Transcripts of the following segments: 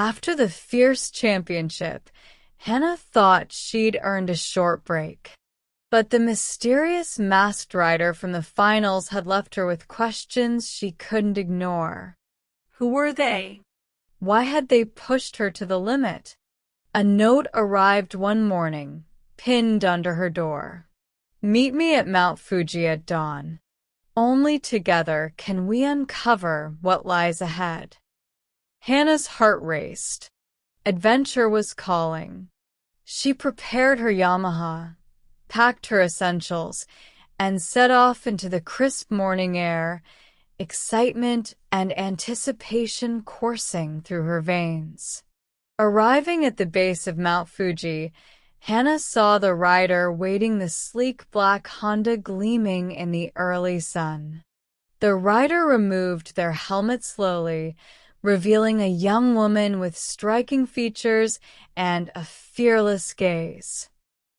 After the fierce championship, Hannah thought she'd earned a short break. But the mysterious masked rider from the finals had left her with questions she couldn't ignore. Who were they? Why had they pushed her to the limit? A note arrived one morning, pinned under her door. Meet me at Mount Fuji at dawn. Only together can we uncover what lies ahead. Hannah's heart raced. Adventure was calling. She prepared her Yamaha, packed her essentials, and set off into the crisp morning air, excitement and anticipation coursing through her veins. Arriving at the base of Mount Fuji, Hannah saw the rider waiting the sleek black Honda gleaming in the early sun. The rider removed their helmet slowly, revealing a young woman with striking features and a fearless gaze.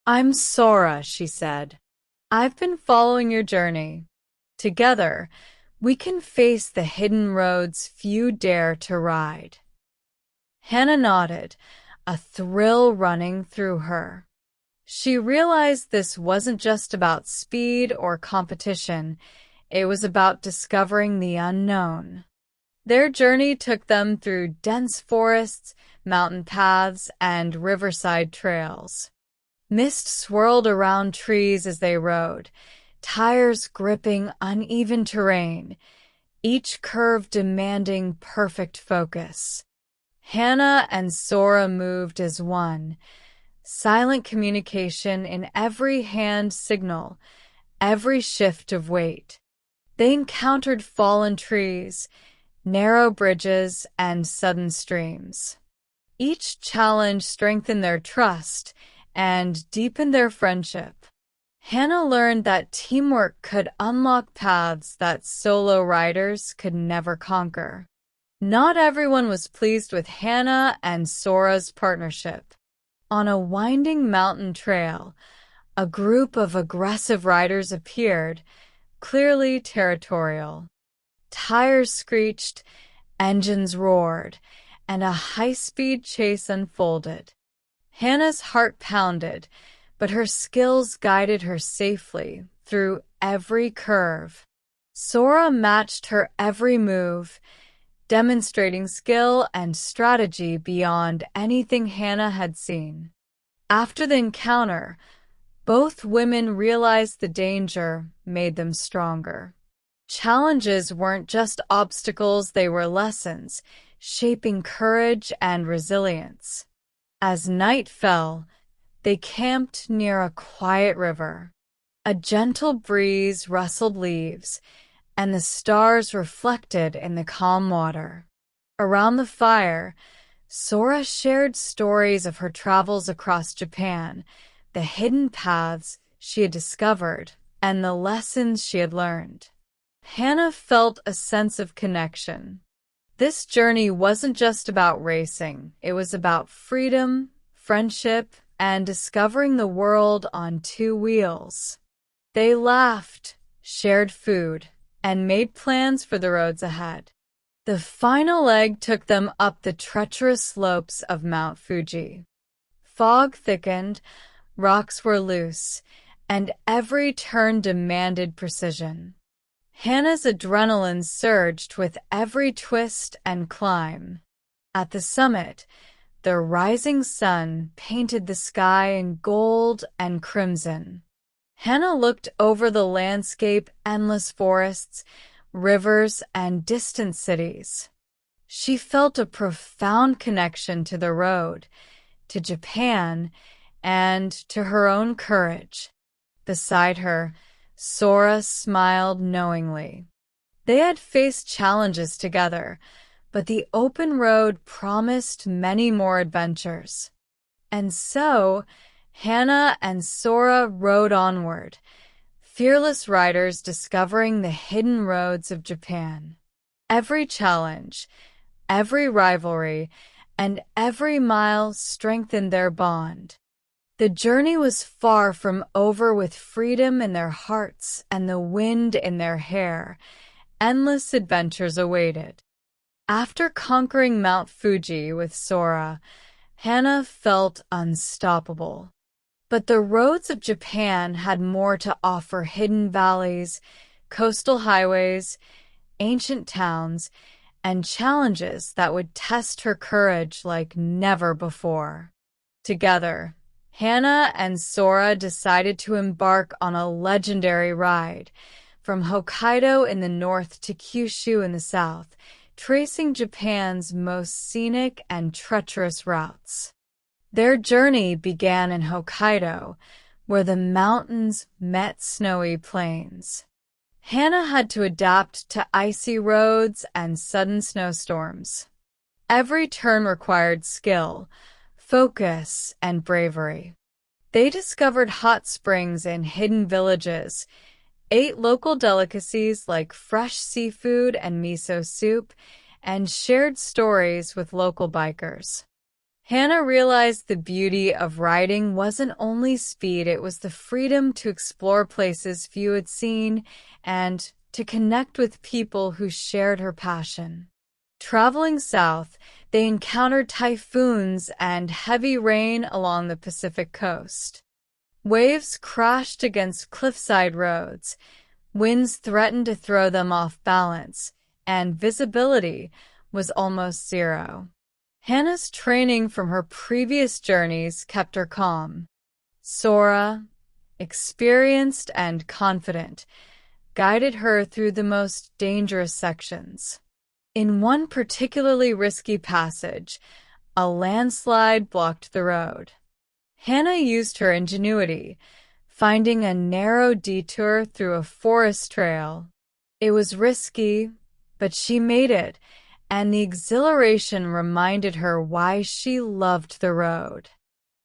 I'm Sora, she said. I've been following your journey. Together, we can face the hidden roads few dare to ride. Hannah nodded, a thrill running through her. She realized this wasn't just about speed or competition, it was about discovering the unknown. Their journey took them through dense forests, mountain paths, and riverside trails. Mist swirled around trees as they rode, tires gripping uneven terrain, each curve demanding perfect focus. Hannah and Sora moved as one, silent communication in every hand signal, every shift of weight. They encountered fallen trees, narrow bridges, and sudden streams. Each challenge strengthened their trust and deepened their friendship. Hannah learned that teamwork could unlock paths that solo riders could never conquer. Not everyone was pleased with Hannah and Sora's partnership. On a winding mountain trail, a group of aggressive riders appeared, clearly territorial. Tires screeched, engines roared, and a high-speed chase unfolded. Hannah's heart pounded, but her skills guided her safely through every curve. Sora matched her every move, demonstrating skill and strategy beyond anything Hannah had seen. After the encounter, both women realized the danger made them stronger. Challenges weren't just obstacles, they were lessons, shaping courage and resilience. As night fell, they camped near a quiet river. A gentle breeze rustled leaves, and the stars reflected in the calm water. Around the fire, Sora shared stories of her travels across Japan, the hidden paths she had discovered, and the lessons she had learned. Hannah felt a sense of connection. This journey wasn't just about racing, it was about freedom, friendship, and discovering the world on two wheels. They laughed, shared food, and made plans for the roads ahead. The final leg took them up the treacherous slopes of Mount Fuji. Fog thickened, rocks were loose, and every turn demanded precision. Hannah's adrenaline surged with every twist and climb. At the summit, the rising sun painted the sky in gold and crimson. Hannah looked over the landscape, endless forests, rivers, and distant cities. She felt a profound connection to the road, to Japan, and to her own courage. Beside her, Sora smiled knowingly. They had faced challenges together, but the open road promised many more adventures. And so, Hannah and Sora rode onward, fearless riders discovering the hidden roads of Japan. Every challenge, every rivalry, and every mile strengthened their bond. The journey was far from over. With freedom in their hearts and the wind in their hair, endless adventures awaited. After conquering Mount Fuji with Sora, Hana felt unstoppable. But the roads of Japan had more to offer: hidden valleys, coastal highways, ancient towns, and challenges that would test her courage like never before. Together, Hana and Sora decided to embark on a legendary ride, from Hokkaido in the north to Kyushu in the south, tracing Japan's most scenic and treacherous routes. Their journey began in Hokkaido, where the mountains met snowy plains. Hana had to adapt to icy roads and sudden snowstorms. Every turn required skill, focus, and bravery. They discovered hot springs in hidden villages, ate local delicacies like fresh seafood and miso soup, and shared stories with local bikers. Hana realized the beauty of riding wasn't only speed, it was the freedom to explore places few had seen and to connect with people who shared her passion. Traveling south, they encountered typhoons and heavy rain along the Pacific coast. Waves crashed against cliffside roads, winds threatened to throw them off balance, and visibility was almost zero. Hana's training from her previous journeys kept her calm. Sora, experienced and confident, guided her through the most dangerous sections. In one particularly risky passage, a landslide blocked the road. Hana used her ingenuity, finding a narrow detour through a forest trail. It was risky, but she made it, and the exhilaration reminded her why she loved the road.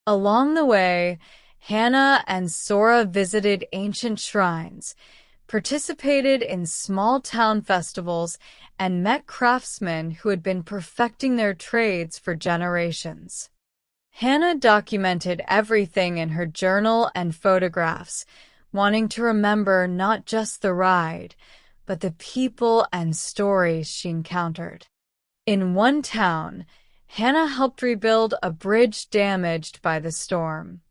Along the way, Hana and Sora visited ancient shrines, participated in small-town festivals, and met craftsmen who had been perfecting their trades for generations. Hana documented everything in her journal and photographs, wanting to remember not just the ride, but the people and stories she encountered. In one town, Hana helped rebuild a bridge damaged by the storm.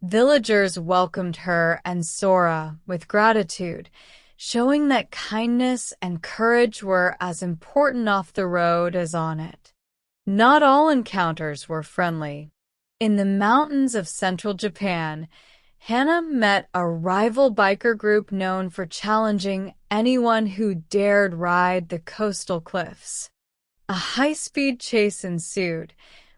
Villagers welcomed her and Sora with gratitude, showing that kindness and courage were as important off the road as on it. Not all encounters were friendly. In the mountains of central Japan, Hana met a rival biker group known for challenging anyone who dared ride the coastal cliffs. A high-speed chase ensued,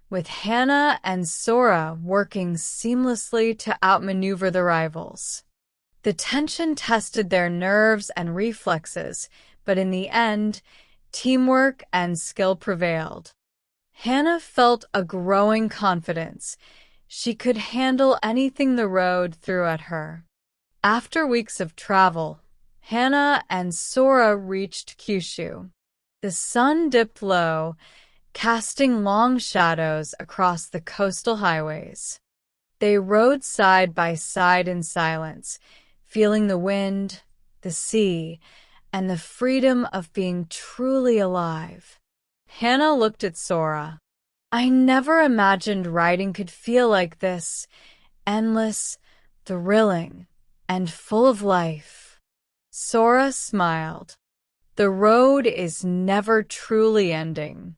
with Hana and Sora working seamlessly to outmaneuver the rivals. The tension tested their nerves and reflexes, but in the end, teamwork and skill prevailed. Hana felt a growing confidence. She could handle anything the road threw at her. After weeks of travel, Hana and Sora reached Kyushu. The sun dipped low, casting long shadows across the coastal highways. They rode side by side in silence, feeling the wind, the sea, and the freedom of being truly alive. Hana looked at Sora. "I never imagined riding could feel like this, endless, thrilling, and full of life." Sora smiled. The road is never truly ending.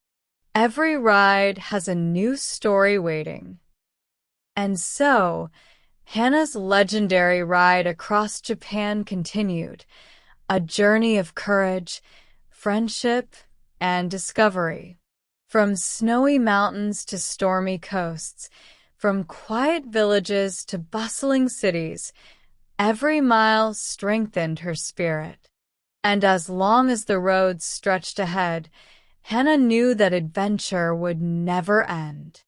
Every ride has a new story waiting. And so, Hana's legendary ride across Japan continued, a journey of courage, friendship, and discovery. From snowy mountains to stormy coasts, from quiet villages to bustling cities, every mile strengthened her spirit. And as long as the road stretched ahead, Hana knew that adventure would never end.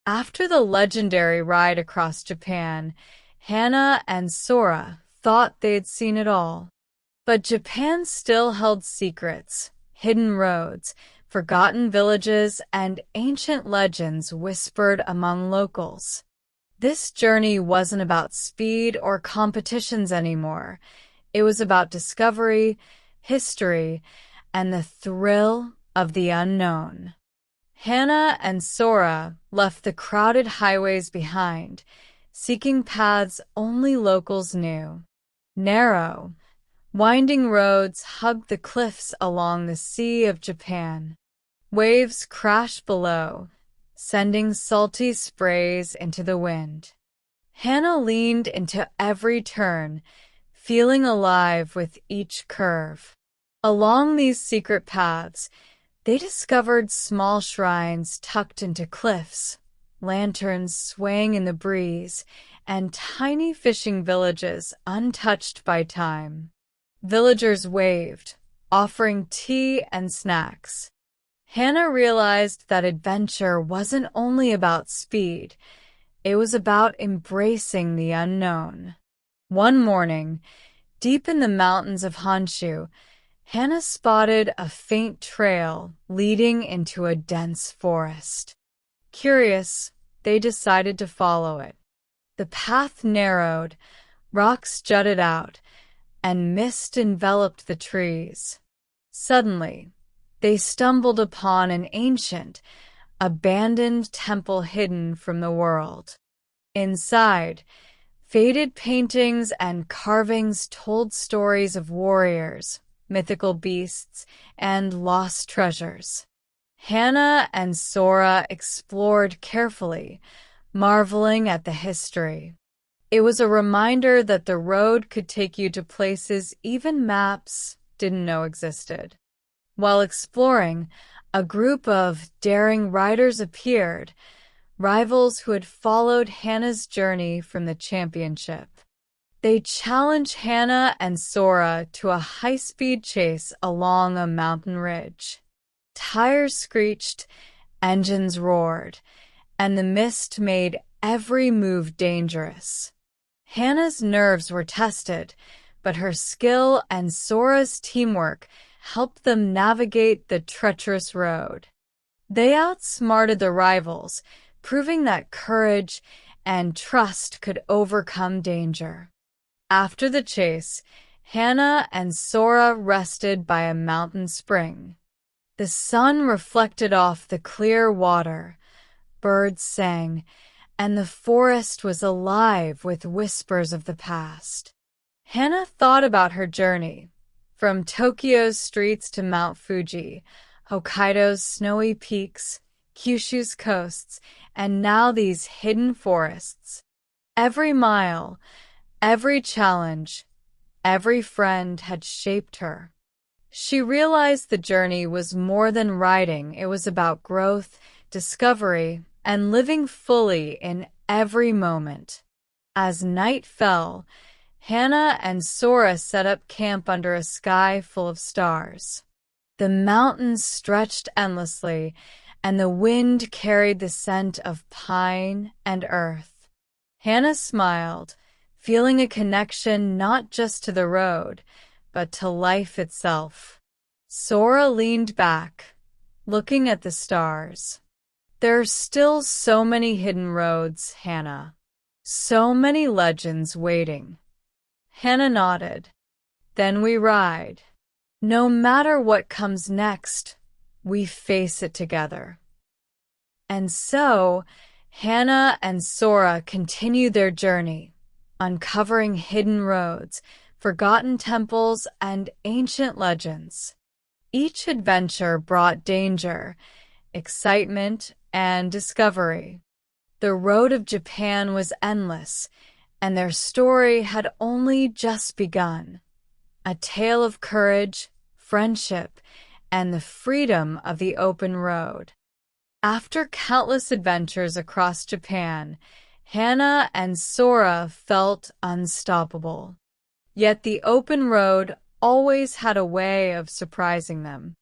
After the legendary ride across Japan, Hana and Sora thought they'd seen it all. But Japan still held secrets, hidden roads, forgotten villages, and ancient legends whispered among locals. This journey wasn't about speed or competitions anymore. It was about discovery, history, and the thrill of the unknown. Hannah and Sora left the crowded highways behind, seeking paths only locals knew. Narrow, winding roads hugged the cliffs along the Sea of Japan. Waves crashed below, sending salty sprays into the wind. Hannah leaned into every turn, feeling alive with each curve. Along these secret paths, they discovered small shrines tucked into cliffs, lanterns swaying in the breeze, and tiny fishing villages untouched by time. Villagers waved, offering tea and snacks. Hannah realized that adventure wasn't only about speed, it was about embracing the unknown. One morning, deep in the mountains of Honshu, Hannah spotted a faint trail leading into a dense forest. Curious, they decided to follow it. The path narrowed, rocks jutted out, and mist enveloped the trees. Suddenly, they stumbled upon an ancient, abandoned temple hidden from the world. Inside, faded paintings and carvings told stories of warriors, mythical beasts, and lost treasures. Hannah and Sora explored carefully, marveling at the history. It was a reminder that the road could take you to places even maps didn't know existed. While exploring, a group of daring riders appeared, rivals who had followed Hannah's journey from the championship. They challenged Hannah and Sora to a high-speed chase along a mountain ridge. Tires screeched, engines roared, and the mist made every move dangerous. Hannah's nerves were tested, but her skill and Sora's teamwork helped them navigate the treacherous road. They outsmarted the rivals, proving that courage and trust could overcome danger. After the chase, Hannah and Sora rested by a mountain spring. The sun reflected off the clear water, birds sang, and the forest was alive with whispers of the past. Hannah thought about her journey, from Tokyo's streets to Mount Fuji, Hokkaido's snowy peaks, Kyushu's coasts, and now these hidden forests. Every mile, every challenge, every friend had shaped her. She realized the journey was more than riding. It was about growth, discovery, and living fully in every moment. As night fell, Hannah and Sora set up camp under a sky full of stars. The mountains stretched endlessly, and the wind carried the scent of pine and earth. Hannah smiled, feeling a connection not just to the road, but to life itself. Sora leaned back, looking at the stars. There are still so many hidden roads, Hannah. So many legends waiting. Hannah nodded. Then we ride. No matter what comes next, we face it together. And so, Hannah and Sora continue their journey, uncovering hidden roads, forgotten temples, and ancient legends. Each adventure brought danger, excitement, and discovery. The road of Japan was endless, and their story had only just begun. A tale of courage, friendship, and the freedom of the open road. After countless adventures across Japan, Hannah and Sora felt unstoppable. Yet the open road always had a way of surprising them.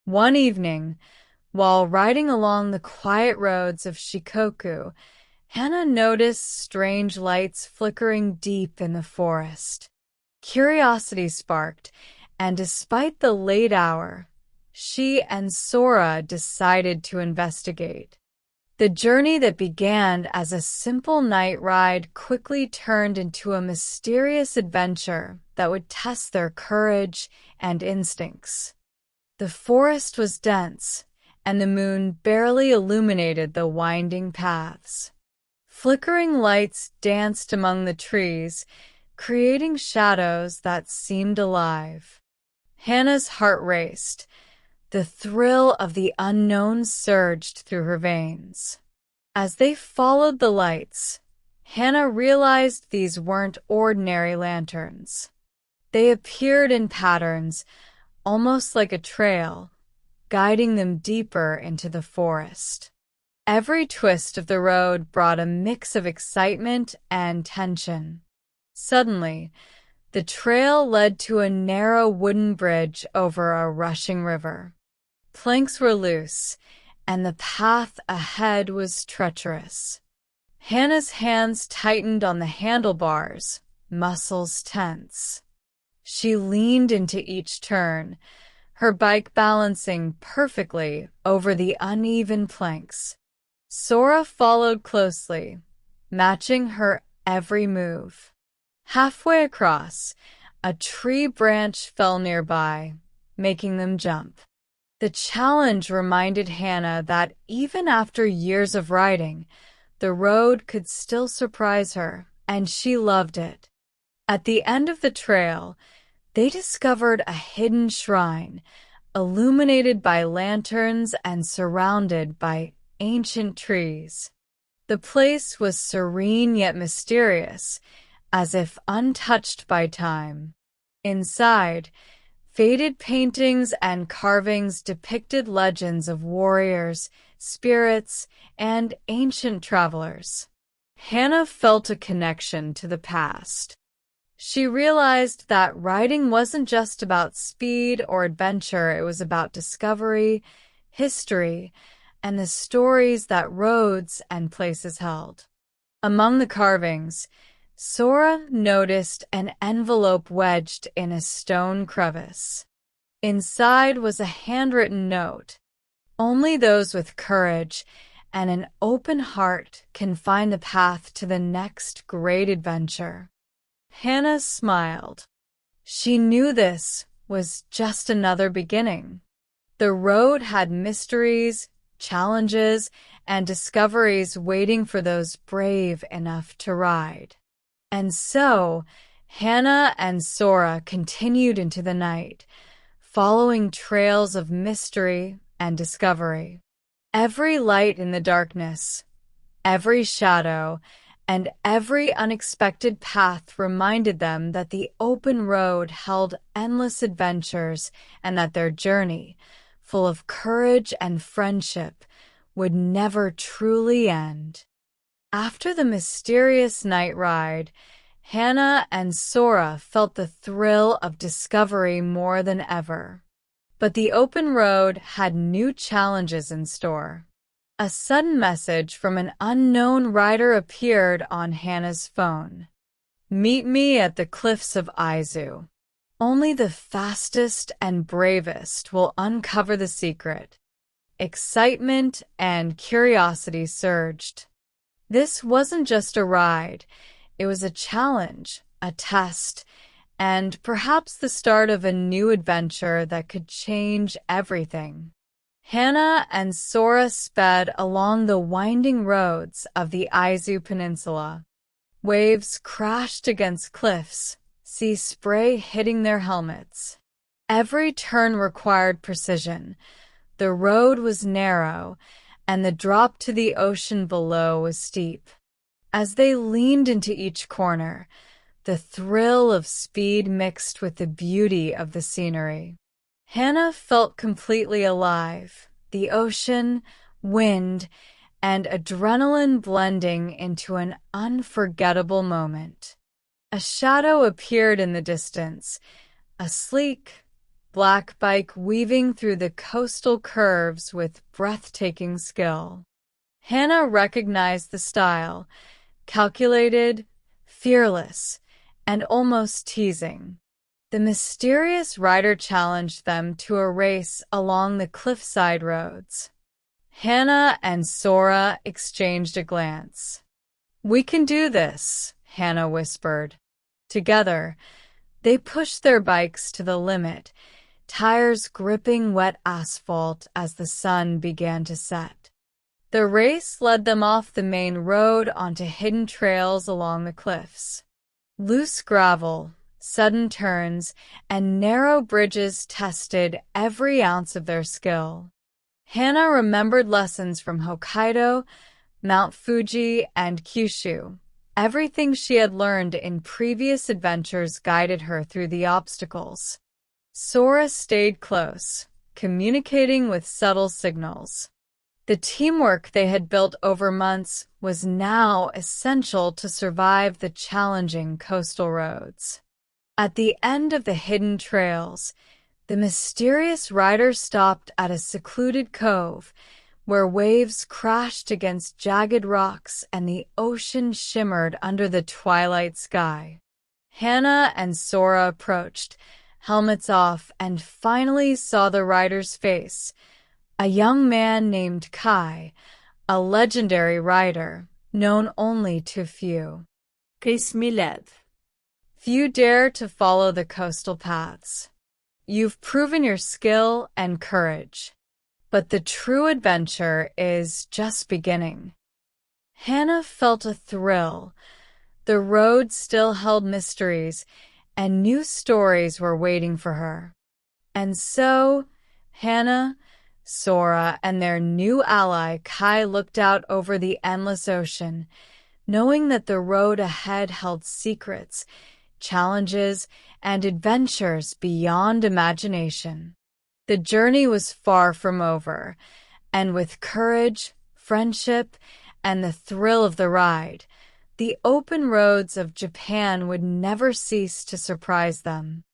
One evening, while riding along the quiet roads of Shikoku, Hannah noticed strange lights flickering deep in the forest. Curiosity sparked, and despite the late hour, she and Sora decided to investigate. The journey that began as a simple night ride quickly turned into a mysterious adventure that would test their courage and instincts. The forest was dense, and the moon barely illuminated the winding paths. Flickering lights danced among the trees, creating shadows that seemed alive. Hannah's heart raced. The thrill of the unknown surged through her veins. As they followed the lights, Hannah realized these weren't ordinary lanterns. They appeared in patterns, almost like a trail, guiding them deeper into the forest. Every twist of the road brought a mix of excitement and tension. Suddenly, the trail led to a narrow wooden bridge over a rushing river. Planks were loose, and the path ahead was treacherous. Hannah's hands tightened on the handlebars, muscles tense. She leaned into each turn, her bike balancing perfectly over the uneven planks. Sora followed closely, matching her every move. Halfway across, a tree branch fell nearby, making them jump. The challenge reminded Hannah that even after years of riding, the road could still surprise her, and she loved it. At the end of the trail, they discovered a hidden shrine, illuminated by lanterns and surrounded by ancient trees. The place was serene yet mysterious, as if untouched by time. Inside, faded paintings and carvings depicted legends of warriors, spirits, and ancient travelers. Hannah felt a connection to the past. She realized that riding wasn't just about speed or adventure, it was about discovery, history, and the stories that roads and places held. Among the carvings, Sora noticed an envelope wedged in a stone crevice. Inside was a handwritten note. Only those with courage and an open heart can find the path to the next great adventure. Hannah smiled. She knew this was just another beginning. The road had mysteries, challenges, and discoveries waiting for those brave enough to ride. And so, Hannah and Sora continued into the night, following trails of mystery and discovery. Every light in the darkness, every shadow, and every unexpected path reminded them that the open road held endless adventures and that their journey, full of courage and friendship, would never truly end. After the mysterious night ride, Hannah and Sora felt the thrill of discovery more than ever. But the open road had new challenges in store. A sudden message from an unknown rider appeared on Hannah's phone. "Meet me at the cliffs of Izu. Only the fastest and bravest will uncover the secret." Excitement and curiosity surged. This wasn't just a ride. It was a challenge, a test, and perhaps the start of a new adventure that could change everything. Hannah and Sora sped along the winding roads of the Izu Peninsula. Waves crashed against cliffs, sea spray hitting their helmets. Every turn required precision. The road was narrow, and the drop to the ocean below was steep. As they leaned into each corner, the thrill of speed mixed with the beauty of the scenery. Hannah felt completely alive, the ocean, wind, and adrenaline blending into an unforgettable moment. A shadow appeared in the distance, a sleek, black bike weaving through the coastal curves with breathtaking skill. Hannah recognized the style, calculated, fearless, and almost teasing. The mysterious rider challenged them to a race along the cliffside roads. Hannah and Sora exchanged a glance. "We can do this," Hannah whispered. Together, they pushed their bikes to the limit, tires gripping wet asphalt as the sun began to set. The race led them off the main road onto hidden trails along the cliffs. Loose gravel, sudden turns, and narrow bridges tested every ounce of their skill. Hannah remembered lessons from Hokkaido, Mount Fuji, and Kyushu. Everything she had learned in previous adventures guided her through the obstacles. Sora stayed close, communicating with subtle signals. The teamwork they had built over months was now essential to survive the challenging coastal roads. At the end of the hidden trails, the mysterious rider stopped at a secluded cove where waves crashed against jagged rocks and the ocean shimmered under the twilight sky. Hannah and Sora approached, helmets off, and finally saw the rider's face, a young man named Kai, a legendary rider, known only to few. Chris Millet. Few dare to follow the coastal paths. You've proven your skill and courage, but the true adventure is just beginning. Hannah felt a thrill. The road still held mysteries, and new stories were waiting for her. And so, Hannah, Sora, and their new ally Kai looked out over the endless ocean, knowing that the road ahead held secrets, challenges, and adventures beyond imagination. The journey was far from over, and with courage, friendship, and the thrill of the ride, the open roads of Japan would never cease to surprise them.